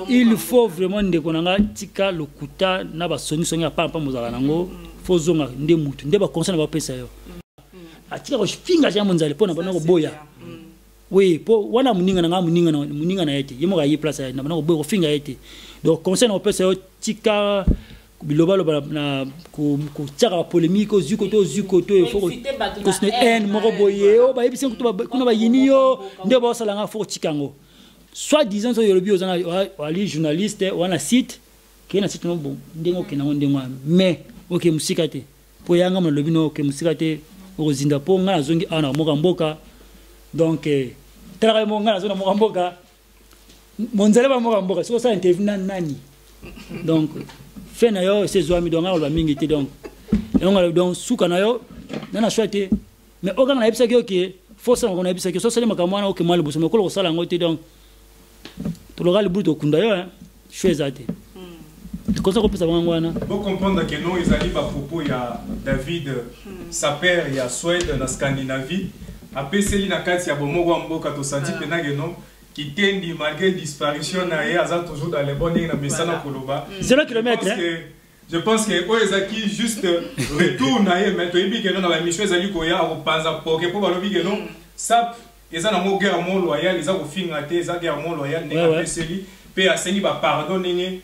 il faut vraiment ndeko nanga tika lokuta na ba songi songi pa mozala nango faut zonga nde mutu nde ba conseil na ba pesa yo atika ko finga ja monzale pona bana ko boya oui po wana muninga na yete yemo ga yi place na bana ko boya ko finga yete donc conseil na pesa yo tika biloba na ko tsaka polémique zuko to il faut ko sne en moko boye o ba yebisi ko kuna ba yini yo nde ba sala nga faut tikango soit disant so yolobi ozana ali journaliste wana site ke na site no bon ndengo ke na ndengo mais OK musikate po yanga mo lobi no OK musikate ozinda po ngana zongi ana moka mboka donc tala mo ngana zona moka mboka monzele ba moka mboka so ça interview nani donc fait na yo ces zoami donc ngala mingi te donc donc suka na yo nana choite mais oka na ebisa ki faut ça on ebisa ki so sala makamwana OK mal buso me ko sala ngote donc to logal buto kunda yo hein choisate Vous comprendre que non, ils arrivent à propos, il y a David, sa père, il y a Suède, dans la Scandinavie. Après, c'est l'inakati, il y a Bomogo Mboka, to senti penageno, qui tendi malgré disparition, il y a toujours dans les bonnes lignes, mais ça n'a pas 0 km. Je pense que Oezaki juste retourne, mais tu es bien dans la mission, ils arrivent à repenser pour que pour le non, ça, ils ont une guerre loyale, ils ont une finalité, ils ont une guerre loyale, ils ont une paix à Séni, pardonner.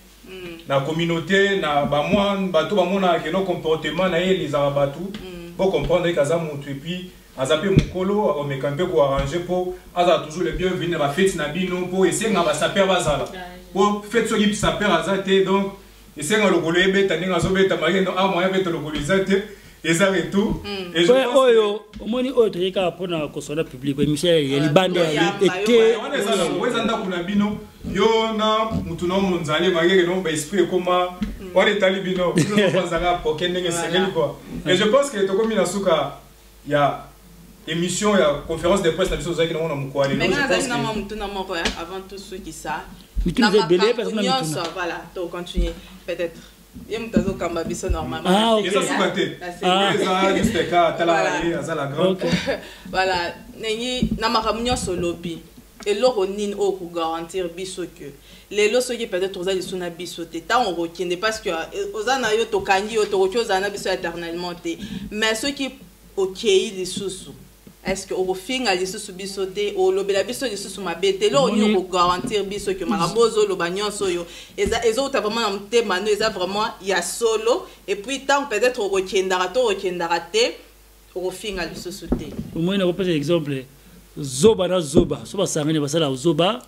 La communauté na ba moi bato ba mona ke no comportement na ye les abatu pour comprendre que ça monte et puis azape mukolo o mekampe ko arranger pour aza toujours le bienvenu na fête na bino pour essayer na ba saper bazala pour fête so yip saper azate donc essayer na lokolo ebeta ninga zo beta mari no a moyen beta lokolo izate et ça et tout et je pense oyo omoni oyo to yeka pona ko sona public Michel ya libande ya été on est ça là wezanda kuna bino yo na mutu no munzali magere no ba esprit koma on est talibino no panzanga pokendenge segeli quoi et je pense que to komi na suka ya émission ya conférence de presse na biso zaki na mukwale mais na zaki na mutu na moko avant tout ce qui ça na belé parce que na mutu voilà to continuer peut-être yem tazo kamba biso normalement ah OK ça soubaté ça juste ka tala à la grande voilà nengi na makamunyo solobi et l'eau nin au pour garantir biso que les lots qui peut-être aux ailes suna biso te ta on rekinde parce que aux ana yo to kangi yo to chose ana biso éternellement te mais ceux qui OK les sous est-ce que au finga lisusu biso te o lobela biso lisusu mabete lo ni ko garantir biso que marabozo lo banyon soyo ezo ta vraiment na mtema no eza vraiment ya solo et puis tant peut-être au rekendara te au finga lisusu te au moins on peut prendre exemple zoba na zoba so basangani basala zoba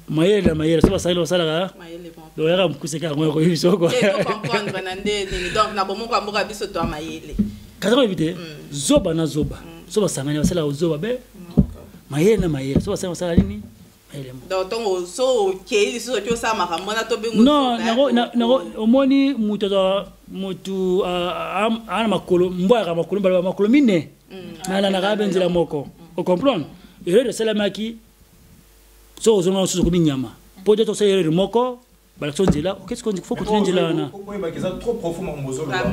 mayele so basangani basala mayele do yaka mkuseka ngo ko biso ko comprendre na ndeni donc na bomo kwa mboka biso to mayele kaza bite zoba na zoba so basangani basala zoba be mayele so basangani basala nini mayele donc tongo so ke so to sa makambo na to bengo non omoni mutu ana makolo mbwa makolo mine na na kabenzela moko o comprendre et de cela maki so ozonga so ko binyama peut être c'est moko bala so nzela qu'est-ce qu'on dit faut continuer nzela na o ba keza trop profond mbozo lo na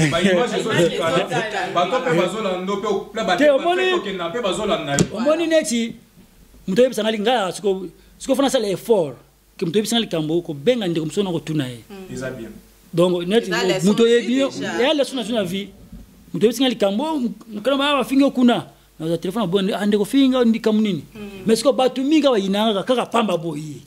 ba image zo ba to pe bazola ndo pe la ba te na pe bazola na omoni neti muto yebisa ngali ngala siko fana sala effort que muto yebisa ngali kambo ko benga ndeko msona ko tuna ye déjà bien donc neti muto yebi ya la sona vie muto yebisa ngali kambo mukana ba fingo kuna na telefone bonne ande ko finga ndi kamunini mais siko batu minga bayinanga kaka pamba boyi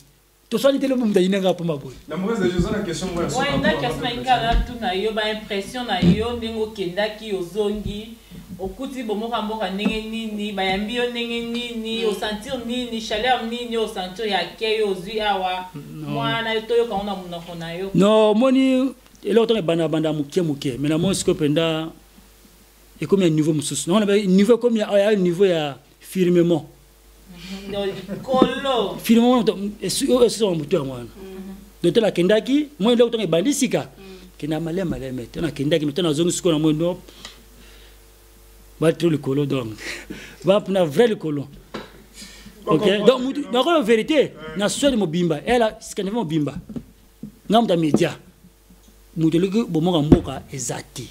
to sali tele mu ndayinanga pamba boyi la mauvaise de José la question moi so ouais na question ingala tu na yo ba impression na yo ndingo kendaki ozongi okuti bomoka mboka ndenge nini bayambi yo ndenge nini o sentir nini chaleur nini o sentir ya keyo ozwi awa mwana to yo kaona munoko na yo no moni elo to banda muke mais na mo siko penda et comme un niveau mususu on a niveau comme il y a un niveau ya firmement kolo firmement et sur moteur moi donc la kendaki moi là to bandisika kena malema mais na kendaki mais na zongi siko na moi no va trop le colo donc va na vrai le colo OK donc na vérité na so de mobimba elle scanner mobimba ngamta media mutelo bomoka mboka ezati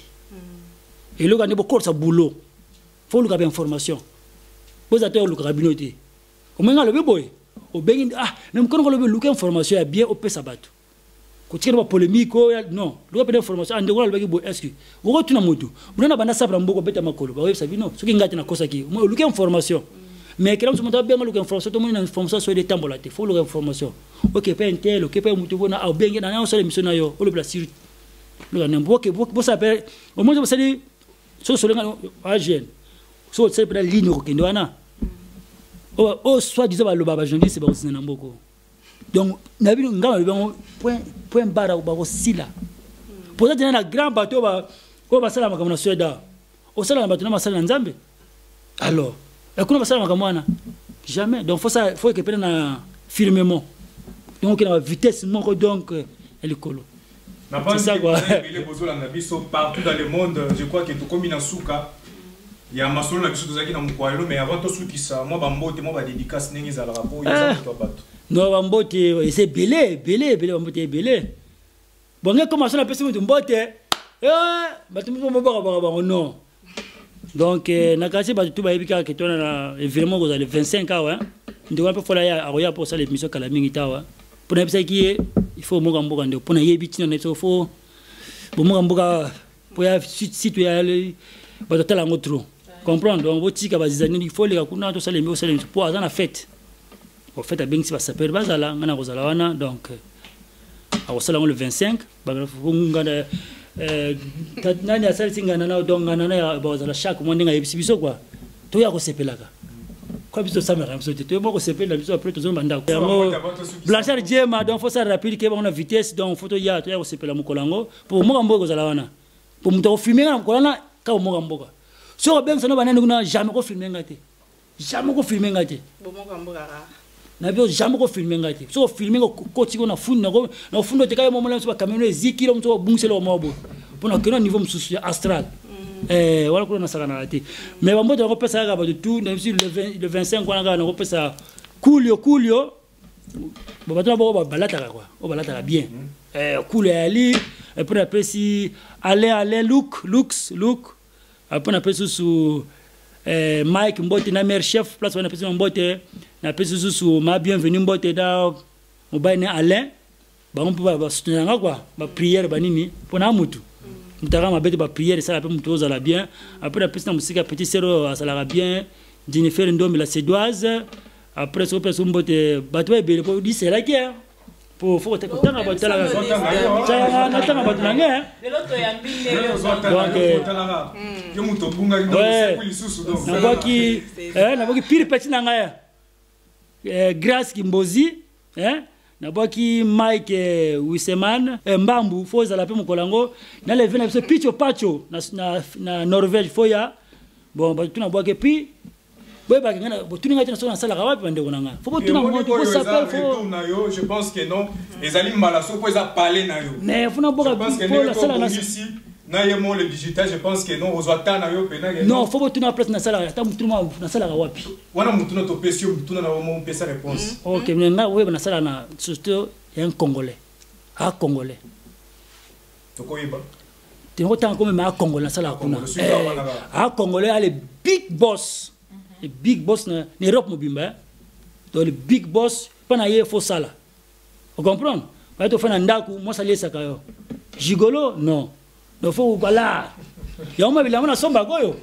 et le gars ne peut pas sa boulot faut le gars information vous attendez le carabinoté comment on le boy au bengi même quand on le information est bien au peut sabato ko tire pas polémique non le gars information ande ko le bengi boy est-ce que vous retourne moto vous na banda sabra mboko beta makolo ba websa bino soki ngati na kosa ki le gars information mais quand on monta bien le information tout le monde information sur les tambola te faut le information OK pas intel OK pas mutu bona au bengi na so émission na yo o le place le gars n'importe que ça peut au moins ça dit so solenga agent so c'est pour la ligne ko kendo wana o soit disant ba loba ba journaliste ba osina mboko donc na bi ngama le point bara ba ko sila pour ça na grand bateau ba ko ba sala makamana soda o sala na bateau na masala nzambe alors et kuna ba sala makamana jamais donc faut que pena na firmement donc na vitesse moko donc elle colo c'est ça quoi partout dans le monde je crois que tout comme na suka ya masolo na biso tozaki na mkwalo mais avant to suki ça moi bambote moi ba dédicace ndenge za la rapport ya to bato non bambote c'est belé bambote belé bon nga comment ça na pesi mbote bato mo ba non donc na kasi ba tout ba ebika que tona na événement ko za le 25 ans ndiko un peu fola ya aroya pour ça l'émission kala mingi tawa pour na pesa ki il faut mo gamboka ndo pour na yebi tina na so faut bo mo gamboka pour ya site ya le ba to tala ngotro comprendre donc botika bazizani il faut les kuna to salembe o salembe pour azana fête en fait a bengi ba saper bazala ngana ko zala wana donc a osala le 25 ba ngana nani asali singana na donc ngana na ba zala chaque mois ndinga yebisibiso quoi to ya ko sepelaka quoi biso ça me ramso te mo ko sepela biso après to zo banda ko Blanchard Jema donc faut ça rapide que on a vitesse donc photo ya to ya ko sepela mukolango pour mo gambo ko zala wana pour muto filmer na mukolana ka mo gambo so ben ça no banane kuna jamais ko filmer ngate bomo kamboka na bio jamais ko filmer ngate so filmer ko tiko na fundo te kay mo mola so ba caméra zikilo mto bungselo mo bo pona kena niveau msusu astral wala kuna sakana ati mais bambo to ko pesa ga ba tout na le 25 kwana ga na ko pesa kulio ba batona ba balata quoi o balata bien kulio ali et pour après si aller looks après on appelle sous Mike Mbote na maire chef place on appelle Mbote na appelle sous ma bienvenue Mbote da mo baine Alain ba on peut ba soutenir quoi ba prière ba nini pona mutu mutara mabete ba prière ça la pe muto za la bien après la piste na musika petit sero ça la bien Jennifer Ndombe la sédoise après so personne mbote bato ebele pour dire c'est la guerre pour faut te kotanga bato la ça na tanga bato na nge l'autre ya mbile yo muto bunga ndo pour lisusu donc na boki pire petit na ngaya Grace Kimbozi na boki Mike Wiseman Mbambu faut za la pe mukolango na lever na picho pacho na Norvège foya bon ba tuna boki puis boy ba ngana botuni ngati na so na sala ka wapi bande konanga faut tuna moto ko s'appelle faut na yo je pense que non ezali malaso pour za parler na yo mais faut na boka pour la sala na na yemo le digital je pense que non ozwata na yo pena non faut tuna place na sala ta mutuma na sala ka wapi wana mutuna to pesio mutuna na mo pesa réponse OK mais nga we na sala na surtout un congolais congolais to ko yiba te autant comme ma congolais na sala kuna congolais a le big boss le big boss na Europe mobimba donc le big boss pana ye faut sala vous comprenez pas to fana ndaku mo sala saka yo gigolo non il faut voilà ya on m'a bila na somba goyo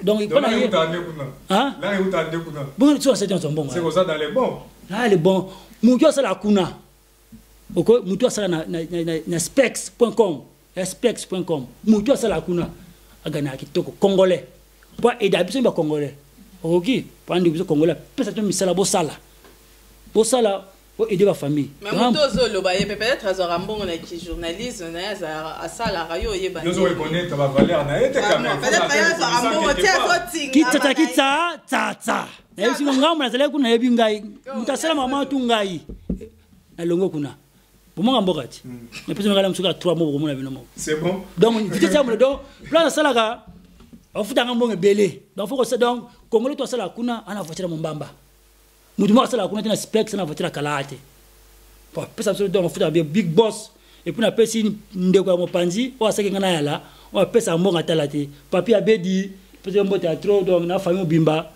donc pana ye hein là il t'a kuna bon tu sais c'est bon c'est ça dans les bons là les bons mutu sala kuna oko mutu sala na specs.com specs.com mutu sala kuna agana kitoko congolais pas aider biso ba congolais OK pandi biso congolais pesa to misala bo sala pour aider la famille mais mutozo lo ba ye peut-être azora mbongo na ki journaliste na ya a sala rayo ye ba yo zo reconnaître ba valeur na ete quand même peut-être ya azora mbongo te azotinga kitata na yebi ngamba na zale kuna yebi ngai mutasala mama tu ngai na longo kuna bomonga mbokati mais pesa ngala msuka 3 mots bomona binomo c'est bon donc vite ça mo do plan sala ka ofuta ngambongo belé donc faut que ça donc congolais to sala kuna ana voiture mombamba mutu mo sala kuna tena specs na voiture kalate pour pesa so donc ofuta bien big boss et puis na pesi ndeko ya mopanzi o asake ngana yala o pesa mbonga talate papi abedi pesa mbo théâtre donc na famille bimba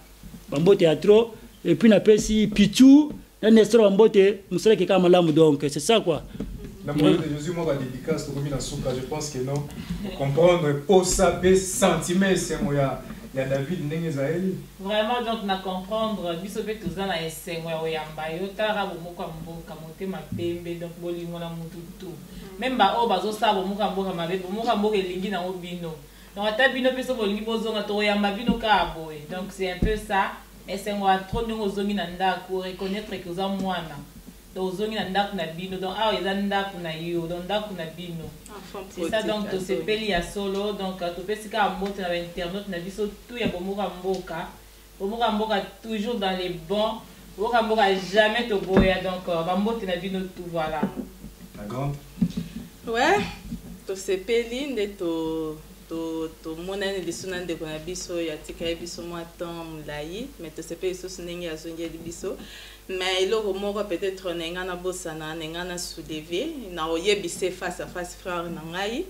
bambo théâtre et puis na pesi pichu na nesro mbote musala ke kama lamu donc c'est ça quoi. La moyenne de Jésus, moi, va dédicace pour la souka. Je pense que non. Comprendre, pour ça, sentiments, c'est moi, il y a David Nengezaël. Vraiment, donc, na comprendre, bisobe tout ça, na essayer, moi, yamba, yotara, bomoka mboka, monter ma pembe, donc, boli, mon amour, tout. Même, bah, oh, bazo, ça, bomoka mboka, ma bête, bomoka mboka, lingi, na obino. Donc, à ta bino, peso, bolingi, bozo, na to, yamba, bino, karaboé. Donc, c'est un peu ça. Et c'est moi, trop, nous, aux zones, pour reconnaître que vous en moi, ozongi na ndako na bino donc awa eza ndako na yo donc ndako na bino c'est ça donc tosepeli ya solo donc topesi kaka mbote na bainternaute na biso tout ya bomoka mboka toujours dans les bons bomoka mboka jamais toboya donc bambote na bino tout voilà la grande ouais tosepeli nde tomonani liso na ndeko na biso ya tika ya biso mwa temps molai mais tosepeli lisusu ndenge azongeli biso mais eloko moko peut-être nenga na bosana nenga na soulever na oyebise face à face frère na ngai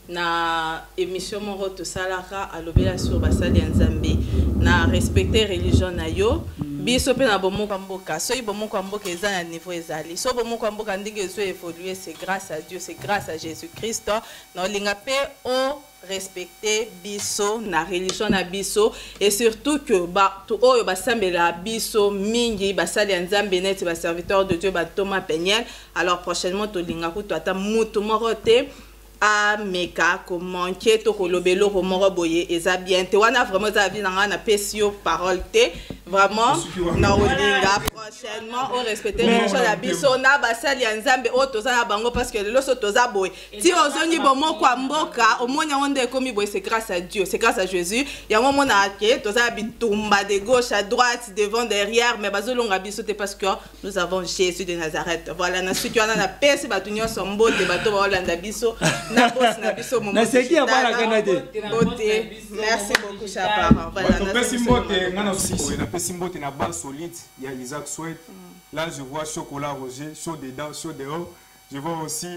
na émission moko tosalaka alobela sur basali ya nzambe na respecter religion na yo biso pe na bomoka mboka soki bomoka mboka eza na niveau ezali so bomoka mboka ndenge ezo évoluer c'est grâce à Dieu c'est grâce à Jésus-Christ na olinga pe o respecter biso na religion na biso et surtout que ba to oyo basambela biso mingi basali ya nzambe net ba serviteur de Dieu ba Thomas Peniel alors prochainement to linga ku to ata mutu moko te a meka ko manquer to ko lobelo ko moko boye eza bien te wana vraiment za vie na pesio parole te vraiment na olinga prochainement au respecter religion na biso na basali ya nzambe o to za bango parce que le so to za boye ti ozongi bomo kwa mboka omonya onde komi boye c'est grâce à Dieu c'est grâce à Jésus ya mo mona ke to za bitumba de gauche à droite devant derrière mais bazolonga biso te parce que nous avons Jésus de Nazareth voilà na suki wana na pesi batunyo sombo de bato ba Holanda biso na boss na biso momo na seki ya bana kanade merci beaucoup Chapara voilà na pesi mbote ngana sisi na pesi mbote na base solide il y a Isaac Souet là je vois Chocolat Roger chaud dedans chaud dehors je vois aussi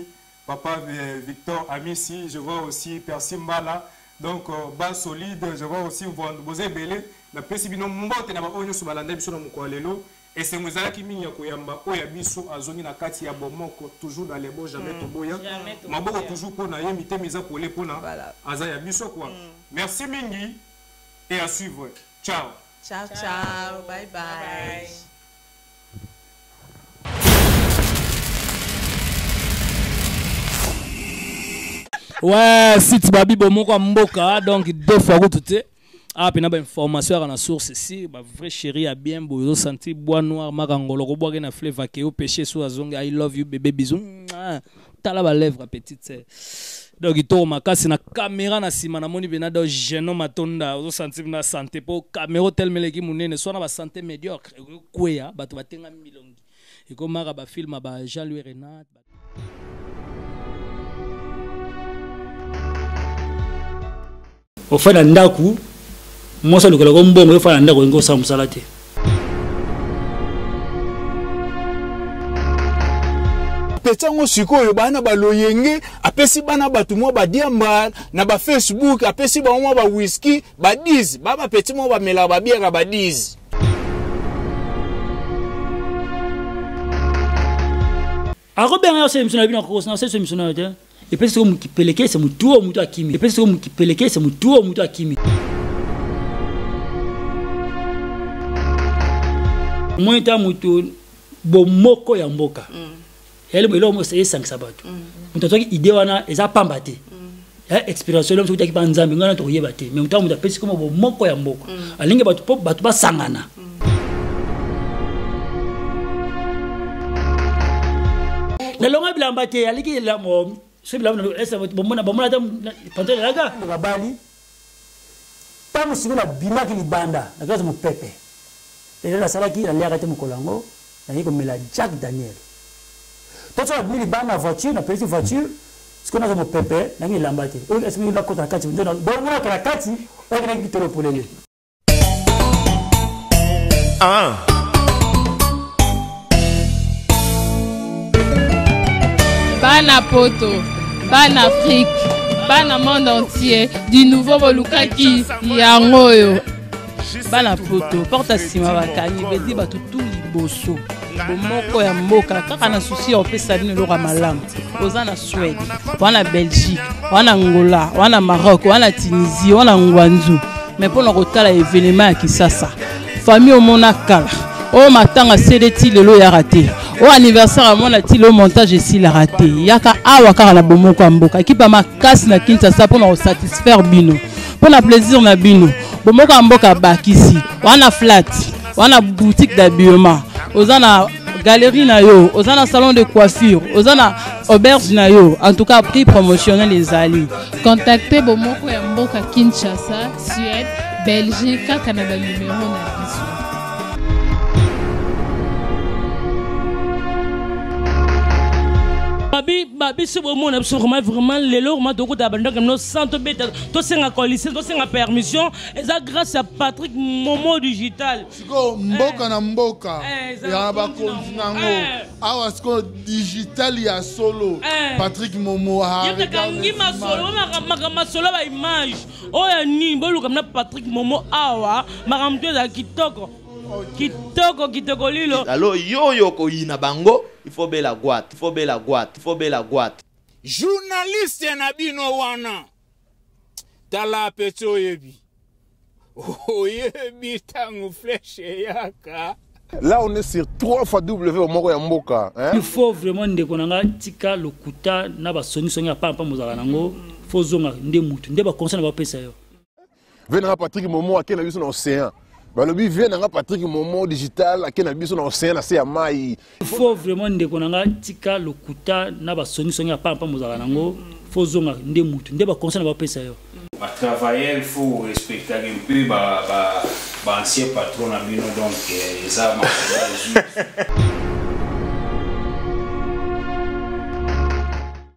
papa Victor Amissi je vois aussi Percy Mbala donc base solide je vois aussi Bozé Belé na pesi bino mbote na ba onyo so balanda biso na mukwalelo Et c'est Mozala qui m'a koyamba oya biso azongi na kati ya bomoko toujours dans les beaux jamais toboya. Maboko toujours pour na yemite misa kolé pour na aza ya biso quoi. Merci mingi et à suivre. Ciao. Ciao ciao. Bye bye. Ouais, si tu babi bomoko mboka donc deux fois tout ah puis na ba information à la source ici ba vrai chéri a bien beau senti bois noir marangolo ko boire na fleuve ke au péché sous azonga I love you bébé bisou tala ba lèvre petite donc il tourne makasi na caméra na sima na moni bena do geno matonda au senti na santé po caméra tel meleki munene so na ba santé médiocre kweya bato batenga milongi et comme mara ba film ba Jean-Louis Renard au fait ndaku moi ça le ko mbongo au fait ndaku ngo sa musala te petango sikoyo bana baloyenge apesi bana batu mo ba diamba na ba Facebook apesi ba mo ba whisky ba 10 baba peti mo ba mela ba biera ba 10 ako benga se msona bino ko na se msona te et puis c'est comme qui peleke c'est mutuo mutu akimi et puis c'est comme qui peleke c'est mutuo mutu akimi moi ta mutu bomoko ya mboka elle me lomo c'est 5 sabatu mutu toki idée wana eza pamba te ya expérience lomo toki ba nzambe ngana to yeba te mais mutu mutu pesi comme bomoko ya mboka alinge batu pop batu basangana na longa bilamba te aliki la mo c'est là esa bomona ta pantalon laga babali pa musiko na bimaki libanda na kaza mo pepe et là sala ki na lia kate mokolango na yiko mela Jack Daniel to so bimili bana voiture na petite voiture siko na mo pepe na ngi lamba te o est-ce que la kota kati ndo bon na kala kati o na ngi tolo polele Bana poto, bana Afrique, bana monde entier, du nouveau Volukaki, Yangoyo. Bana poto, porte sima bakani, bedi batu tout liboso. Bomoko ya mboka, kaka na souci on peut saluer le ramalam. Ozana Suède, wana Belgique, wana Angola, wana Maroc, wana Tunisie, wana Ngwanzu. Mais pour le retard événement à Kisasa, famille au Monakala. Oh matanga CDT lelo ya raté. Oh anniversaire à mon ati le montage ici la raté. Yaka awa kaka na bomoko mboka. Ekipa makasi na Kinshasa pour nous satisfaire bino. Pour na plaisir na bino. Bomoko mboka bakisi. Wana flat. Wana boutique d'habillement. Ozana galerie na yo. Ozana salon de coiffure. Ozana auberge na yo. En tout cas prix promotionnel les alliés. Contactez bomoko ya mboka Kinshasa, Suède, Belgique, Canada numéro na biso. Babi c'est vraiment les lots ma doko d'abandon comme nos centres bêta to senga coalition to senga permission et ça grâce à Patrick Momo digital siko mboka na mboka ya ba kontinango awa siko digital ya solo Patrick Momo ha yekangi ma solo ba image oya ni boluka na Patrick Momo awa makamto za kitoko kitoko lilo alors yo ko yina bango il faut bela guate journaliste na bino wana tala peto yebi oyebi tangu flèche yaka. Là on est sur 3 fois W au moko ya mboka hein. Il faut vraiment ndeko nanga tika lokuta na ba soni ya pampa mozala nango faut zonga nde mutu nde ba conseil na ba pesa yo venanga Patrick Momo akena biso na océan balobi venanga Patrick Momo digital akena biso na océan na se ya mai. Il faut vraiment ndeko nanga tika lokuta na ba soni ya pampa mozala nango faut zonga nde mutu nde ba conseil na ba pesa yo. À travailler, il faut respecter un peu ancien patron à Bino, donc ça